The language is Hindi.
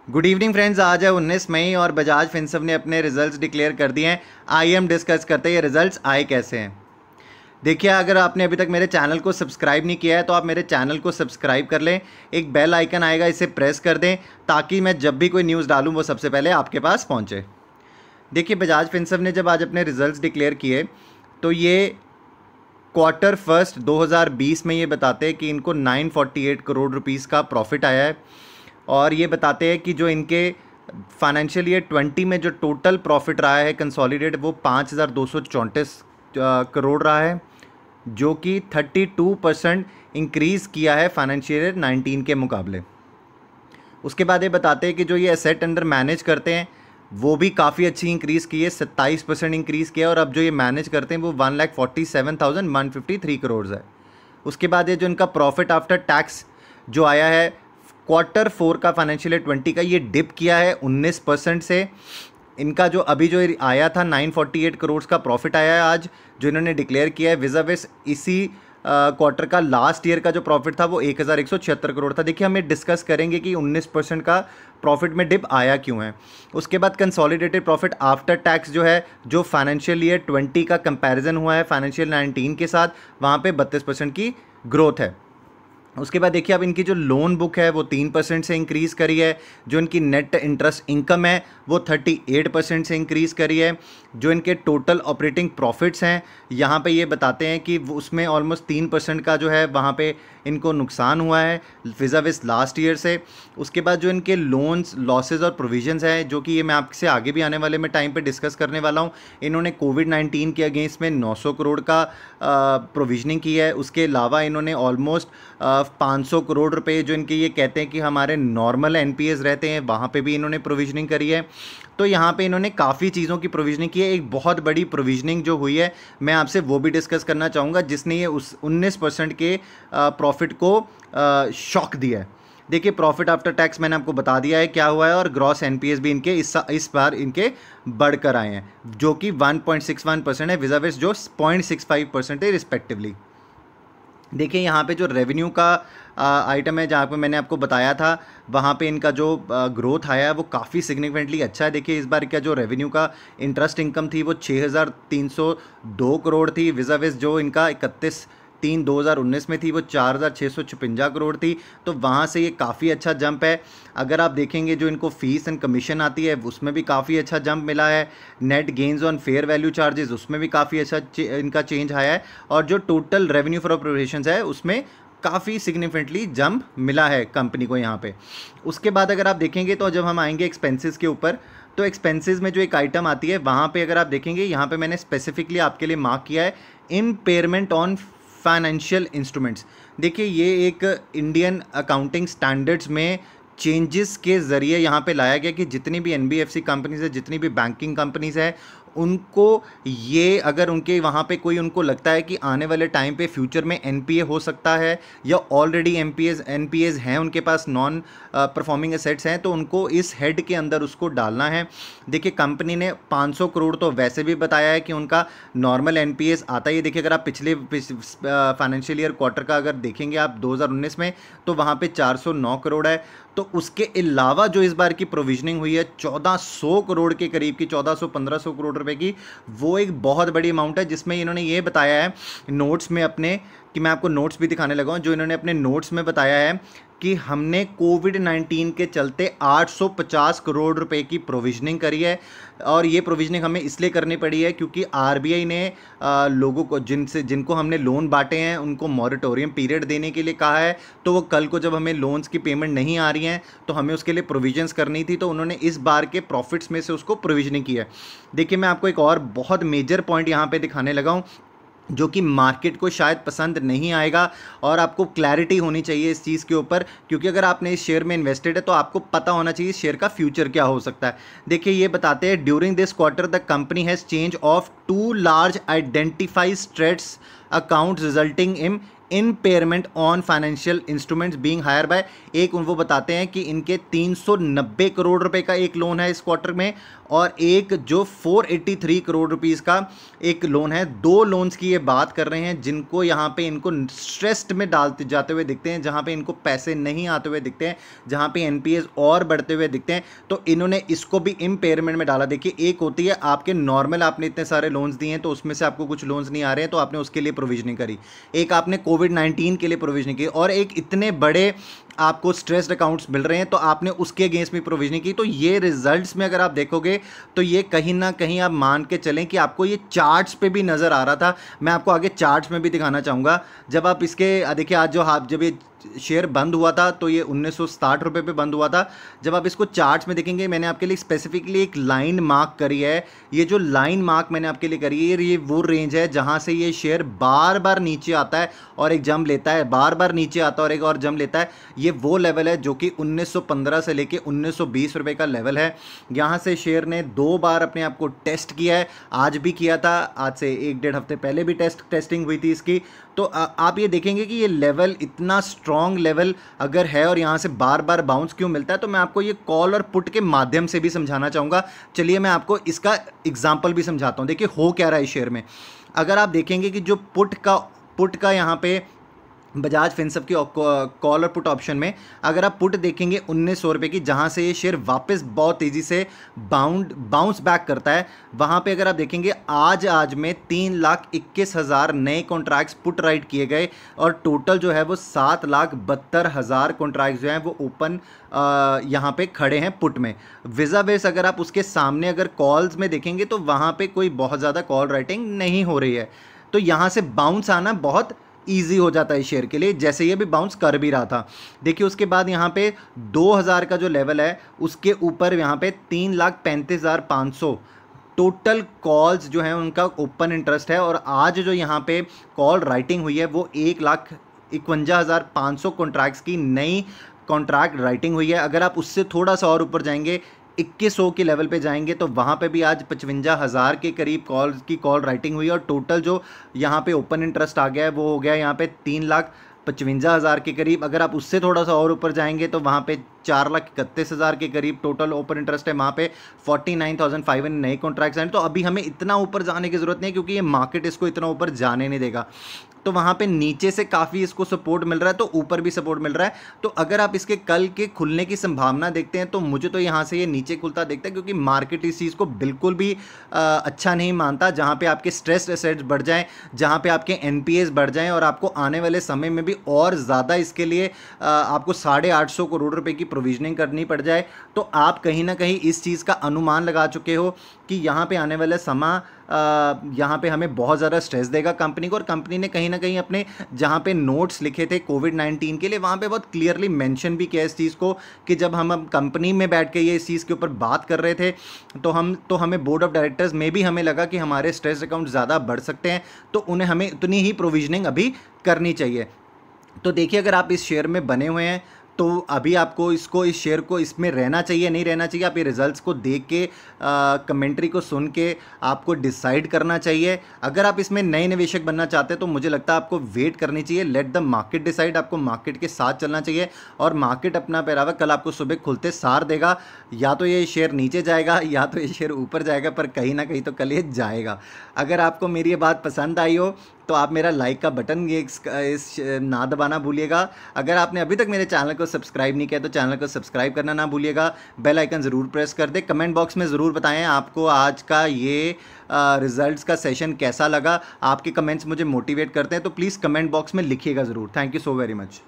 Good evening friends. आज है 19 मई और बजाज फिनसर्व ने अपने रिजल्ट्स डिक्लेयर कर दिए हैं। आइए हम डिस्कस करते हैं ये रिजल्ट्स आए कैसे हैं। देखिए, अगर आपने अभी तक मेरे चैनल को सब्सक्राइब नहीं किया है तो आप मेरे चैनल को सब्सक्राइब कर लें। एक बेल आइकन आएगा, इसे प्रेस कर दें ताकि मैं जब भी कोई न्यूज़ डालूँ वो सबसे पहले आपके पास पहुँचे। देखिए, बजाज फिनसर्व ने जब आज अपने रिजल्ट्स डिक्लेयर किए तो ये क्वार्टर फर्स्ट 2020 में ये बताते हैं कि इनको 948 करोड़ रुपीस का प्रॉफिट आया है। और ये बताते हैं कि जो इनके फाइनेंशियल ईयर 20 में जो टोटल प्रॉफिट रहा है कंसोलिडेट वो 5234 करोड़ रहा है, जो कि 32% इंक्रीज़ किया है फाइनेंशियल ईयर 19 के मुकाबले। उसके बाद ये बताते हैं कि जो ये एसेट अंडर मैनेज करते हैं वो भी काफ़ी अच्छी इंक्रीज़ की है, 27% इंक्रीज़ किया है। और अब जो ये मैनेज करते हैं वो 1,47,153 करोड़ है। उसके बाद ये जो इनका प्रॉफिट आफ्टर टैक्स जो आया है क्वार्टर 4 का फाइनेंशियल ईयर 20 का, ये डिप किया है 19% से। इनका जो अभी जो आया था 948 करोड़ का प्रॉफिट आया है आज जो इन्होंने डिक्लेयर किया है, विज़ाविस इसी क्वार्टर का लास्ट ईयर का जो प्रॉफिट था वो 1176 करोड़ था। देखिए, हम ये डिस्कस करेंगे कि 19% का प्रॉफिट में डिप आया क्यों है। उसके बाद कंसोलिडेटेड प्रॉफिट आफ्टर टैक्स जो है, जो फाइनेंशियल ईयर 20 का कंपैरिजन हुआ है फाइनेंशियल 19 के साथ, वहाँ पे 32% की ग्रोथ है। उसके बाद देखिए, अब इनकी जो लोन बुक है वो 3% से इंक्रीज़ करी है। जो इनकी नेट इंटरेस्ट इनकम है वो 38% से इंक्रीज़ करी है। जो इनके टोटल ऑपरेटिंग प्रॉफिट्स हैं यहाँ पे ये बताते हैं कि उसमें ऑलमोस्ट 3% का जो है वहाँ पे इनको नुकसान हुआ है विज़ाविस लास्ट ईयर से। उसके बाद जो इनके लोन्स लॉसेज और प्रोविजंस हैं, जो कि ये मैं आपसे आगे भी आने वाले में टाइम पे डिस्कस करने वाला हूँ। इन्होंने कोविड-19 के अगेंस्ट में 900 करोड़ का प्रोविजनिंग की है। उसके अलावा इन्होंने ऑलमोस्ट 500 करोड़ रुपए जो इनके ये कहते हैं कि हमारे नॉर्मल एनपीएस रहते हैं वहाँ पे भी इन्होंने प्रोविजनिंग करी है। तो यहाँ पे इन्होंने काफ़ी चीज़ों की प्रोविजनिंग की है। एक बहुत बड़ी प्रोविजनिंग जो हुई है मैं आपसे वो भी डिस्कस करना चाहूँगा, जिसने ये उस 19% के प्रॉफिट को शॉक दिया है। देखिए, प्रॉफिट आफ्टर टैक्स मैंने आपको बता दिया है क्या हुआ है, और ग्रॉस एनपीएस भी इनके इस बार इनके बढ़कर आए हैं, जो कि 1.61% है विज़ाविस जो 0.65% है रिस्पेक्टिवली। देखिए, यहाँ पे जो रेवेन्यू का आइटम है जहाँ पे मैंने आपको बताया था, वहाँ पे इनका जो ग्रोथ आया है वो काफ़ी सिग्निफिकेंटली अच्छा है। देखिए, इस बार का जो रेवेन्यू का इंटरेस्ट इनकम थी वो 6,302 करोड़ थी, विज़ाविस जो इनका 31/3/2019 में थी वो 4,656 करोड़ थी। तो वहाँ से ये काफ़ी अच्छा जंप है। अगर आप देखेंगे जो इनको फीस एंड कमीशन आती है उसमें भी काफ़ी अच्छा जंप मिला है। Net gains on fair value charges उसमें भी काफ़ी अच्छा इनका चेंज आया है। और जो टोटल रेवेन्यू फॉर ऑपरेशंस है उसमें काफ़ी सिग्निफिकेंटली जंप मिला है कंपनी को यहाँ पे। उसके बाद अगर आप देखेंगे तो जब हम आएंगे एक्सपेंसेस के ऊपर, तो एक्सपेंसेस में जो एक आइटम आती है वहाँ पे अगर आप देखेंगे, यहाँ पे मैंने स्पेसिफिकली आपके लिए मार्क किया है इम्पेयरमेंट ऑन फाइनेंशियल इंस्ट्रूमेंट्स। देखिए, ये एक इंडियन अकाउंटिंग स्टैंडर्ड्स में चेंजेस के ज़रिए यहाँ पे लाया गया कि जितनी भी एनबीएफसी कंपनीज़ है, जितनी भी बैंकिंग कंपनीज़ है, उनको ये अगर उनके वहाँ पे कोई उनको लगता है कि आने वाले टाइम पे फ्यूचर में एनपीए हो सकता है या ऑलरेडी एनपीएज हैं उनके पास, नॉन परफॉर्मिंग एसेट्स हैं, तो उनको इस हेड के अंदर उसको डालना है। देखिए, कंपनी ने 500 करोड़ तो वैसे भी बताया है कि उनका नॉर्मल एनपीएस आता ही। देखिए, अगर आप पिछले फाइनेंशियल ईयर क्वार्टर का अगर देखेंगे आप 2019 में, तो वहाँ पे 409 करोड़ है। तो उसके अलावा जो इस बार की प्रोविजनिंग हुई है 1400 करोड़ के करीब की, 1400-1500 करोड़ रुपए की, वो एक बहुत बड़ी अमाउंट है। जिसमें इन्होंने ये बताया है नोट्स में अपने, कि मैं आपको नोट्स भी दिखाने लगा हूँ, जो इन्होंने अपने नोट्स में बताया है कि हमने कोविड-19 के चलते 850 करोड़ रुपए की प्रोविजनिंग करी है। और ये प्रोविजनिंग हमें इसलिए करनी पड़ी है क्योंकि आरबीआई ने लोगों को जिनको हमने लोन बांटे हैं उनको मॉरेटोरियम पीरियड देने के लिए कहा है। तो वो कल को जब हमें लोन्स की पेमेंट नहीं आ रही हैं तो हमें उसके लिए प्रोविजंस करनी थी, तो उन्होंने इस बार के प्रॉफिट्स में से उसको प्रोविजनिंग की है। देखिए, मैं आपको एक और बहुत मेजर पॉइंट यहाँ पे दिखाने लगा हूँ जो कि मार्केट को शायद पसंद नहीं आएगा, और आपको क्लैरिटी होनी चाहिए इस चीज़ के ऊपर, क्योंकि अगर आपने इस शेयर में इन्वेस्टेड है तो आपको पता होना चाहिए शेयर का फ्यूचर क्या हो सकता है। देखिए, ये बताते हैं during this quarter the company has change of 2 large identified stressed account resulting in impairment on financial instruments being higher by. एक वो बताते हैं कि इनके 390 करोड़ रुपए का एक लोन है इस क्वार्टर में, और एक जो 483 करोड़ रुपीस का एक लोन है। दो लोन्स की ये बात कर रहे हैं जिनको यहाँ पे इनको स्ट्रेस्ड में डालते जाते हुए दिखते हैं, जहाँ पे इनको पैसे नहीं आते हुए दिखते हैं, जहाँ पे एनपीएस और बढ़ते हुए दिखते हैं, तो इन्होंने इसको भी इम्पेयरमेंट में डाला। देखिए, एक होती है आपके नॉर्मल, आपने इतने सारे लोन्स दिए हैं तो उसमें से आपको कुछ लोन्स नहीं आ रहे हैं तो आपने उसके लिए प्रोविजनिंग करी, एक आपने कोविड-19 के लिए प्रोविजनिंग की, और एक इतने बड़े आपको स्ट्रेस्ड अकाउंट्स मिल रहे हैं तो आपने उसके अगेंस्ट में प्रोविजनिंग की। तो ये रिजल्ट्स में अगर आप देखोगे तो ये कहीं ना कहीं आप मान के चलें कि आपको ये चार्ट्स पे भी नज़र आ रहा था। मैं आपको आगे चार्ट्स में भी दिखाना चाहूँगा। जब आप इसके देखिए, आज जब ये शेयर बंद हुआ था तो ये 1960 रुपये पे बंद हुआ था। जब आप इसको चार्ट्स में देखेंगे, मैंने आपके लिए स्पेसिफिकली एक लाइन मार्क करी है। ये जो लाइन मार्क मैंने आपके लिए करी है, ये वो रेंज है जहां से ये शेयर बार बार नीचे आता है और एक जंप लेता है, बार बार नीचे आता है और एक और जंप लेता है। ये वो लेवल है जो कि 1915 से लेके 1920 रुपये का लेवल है। यहाँ से शेयर ने 2 बार अपने आप को टेस्ट किया है, आज भी किया था, आज से 1-1.5 हफ्ते पहले भी टेस्टिंग हुई थी इसकी। तो आप ये देखेंगे कि ये लेवल इतना स्ट्रॉन्ग लेवल अगर है और यहाँ से बार बार बाउंस क्यों मिलता है, तो मैं आपको ये कॉल और पुट के माध्यम से भी समझाना चाहूँगा। चलिए मैं आपको इसका एग्जाम्पल भी समझाता हूँ। देखिए हो क्या रहा है इस शेयर में। अगर आप देखेंगे कि जो पुट का यहाँ पे बजाज फिनसर्व की कॉल और पुट ऑप्शन में अगर आप पुट देखेंगे 1900 रुपये की, जहाँ से ये शेयर वापस बहुत तेज़ी से बाउंस बैक करता है, वहाँ पे अगर आप देखेंगे आज में 3,21,000 नए कॉन्ट्रैक्ट्स पुट राइट किए गए और टोटल जो है वो 7,72,000 कॉन्ट्रैक्ट्स जो हैं वो ओपन यहाँ पे खड़े हैं पुट में। वीज़ा बेस अगर आप उसके सामने अगर कॉल्स में देखेंगे तो वहाँ पे कोई बहुत ज़्यादा कॉल राइटिंग नहीं हो रही है। तो यहाँ से बाउंस आना बहुत ईजी हो जाता है शेयर के लिए, जैसे ये भी बाउंस कर भी रहा था। देखिए उसके बाद यहाँ पे 2000 का जो लेवल है उसके ऊपर यहाँ पे 3,35,500 टोटल कॉल्स जो हैं उनका ओपन इंटरेस्ट है, और आज जो यहाँ पे कॉल राइटिंग हुई है वो 1,51,500 कॉन्ट्रैक्ट्स की नई कॉन्ट्रैक्ट राइटिंग हुई है। अगर आप उससे थोड़ा सा और ऊपर जाएंगे, 2100 के लेवल पे जाएंगे, तो वहाँ पे भी आज 55,000 के करीब कॉल राइटिंग हुई, और टोटल जो यहाँ पे ओपन इंटरेस्ट आ गया है वो हो गया यहाँ पे 3,55,000 के करीब। अगर आप उससे थोड़ा सा और ऊपर जाएंगे तो वहाँ पे 4,31,000 के करीब टोटल ओपन इंटरेस्ट है। वहाँ पे 49,500 नए कॉन्ट्रैक्ट्स हैं। तो अभी हमें इतना ऊपर जाने की ज़रूरत नहीं है क्योंकि ये मार्केट इसको इतना ऊपर जाने नहीं देगा। तो वहाँ पे नीचे से काफ़ी इसको सपोर्ट मिल रहा है, तो ऊपर भी सपोर्ट मिल रहा है। तो अगर आप इसके कल के खुलने की संभावना देखते हैं तो मुझे तो यहाँ से ये नीचे खुलता दिखता है, क्योंकि मार्केट इस चीज़ को बिल्कुल भी अच्छा नहीं मानता। जहाँ पे आपके स्ट्रेस्ड एसेट्स बढ़ जाएं, जहाँ पे आपके एनपीएस बढ़ जाएं और आपको आने वाले समय में भी और ज़्यादा इसके लिए आपको 850 करोड़ रुपए की प्रोविजनिंग करनी पड़ जाए, तो आप कहीं ना कहीं इस चीज़ का अनुमान लगा चुके हो कि यहाँ पे आने वाला समय यहाँ पे हमें बहुत ज़्यादा स्ट्रेस देगा कंपनी को। और कंपनी ने कहीं ना कहीं अपने जहाँ पे नोट्स लिखे थे कोविड-19 के लिए, वहाँ पे बहुत क्लियरली मेंशन भी किया इस चीज़ को कि जब हम कंपनी में बैठ के ये इस चीज़ के ऊपर बात कर रहे थे तो हमें बोर्ड ऑफ डायरेक्टर्स में भी हमें लगा कि हमारे स्ट्रेस अकाउंट ज़्यादा बढ़ सकते हैं, तो उन्हें हमें उतनी ही प्रोविजनिंग अभी करनी चाहिए। तो देखिए, अगर आप इस शेयर में बने हुए हैं तो अभी आपको इस शेयर को इसमें रहना चाहिए नहीं रहना चाहिए, आप ये रिजल्ट्स को देख के कमेंट्री को सुन के आपको डिसाइड करना चाहिए। अगर आप इसमें नए निवेशक बनना चाहते हैं तो मुझे लगता है आपको वेट करनी चाहिए, लेट द मार्केट डिसाइड। आपको मार्केट के साथ चलना चाहिए और मार्केट अपना पहरावा कल आपको सुबह खुलते सार देगा। या तो ये शेयर नीचे जाएगा या तो ये शेयर ऊपर जाएगा, पर कहीं ना कहीं तो कल ये जाएगा। अगर आपको मेरी ये बात पसंद आई हो तो आप मेरा लाइक का बटन ये इस ना दबाना भूलिएगा। अगर आपने अभी तक मेरे चैनल को सब्सक्राइब नहीं किया तो चैनल को सब्सक्राइब करना ना भूलिएगा, बेल आइकन ज़रूर प्रेस कर दे। कमेंट बॉक्स में ज़रूर बताएं आपको आज का ये रिजल्ट्स का सेशन कैसा लगा। आपके कमेंट्स मुझे मोटिवेट करते हैं, तो प्लीज़ कमेंट बॉक्स में लिखिएगा ज़रूर। Thank you so very much.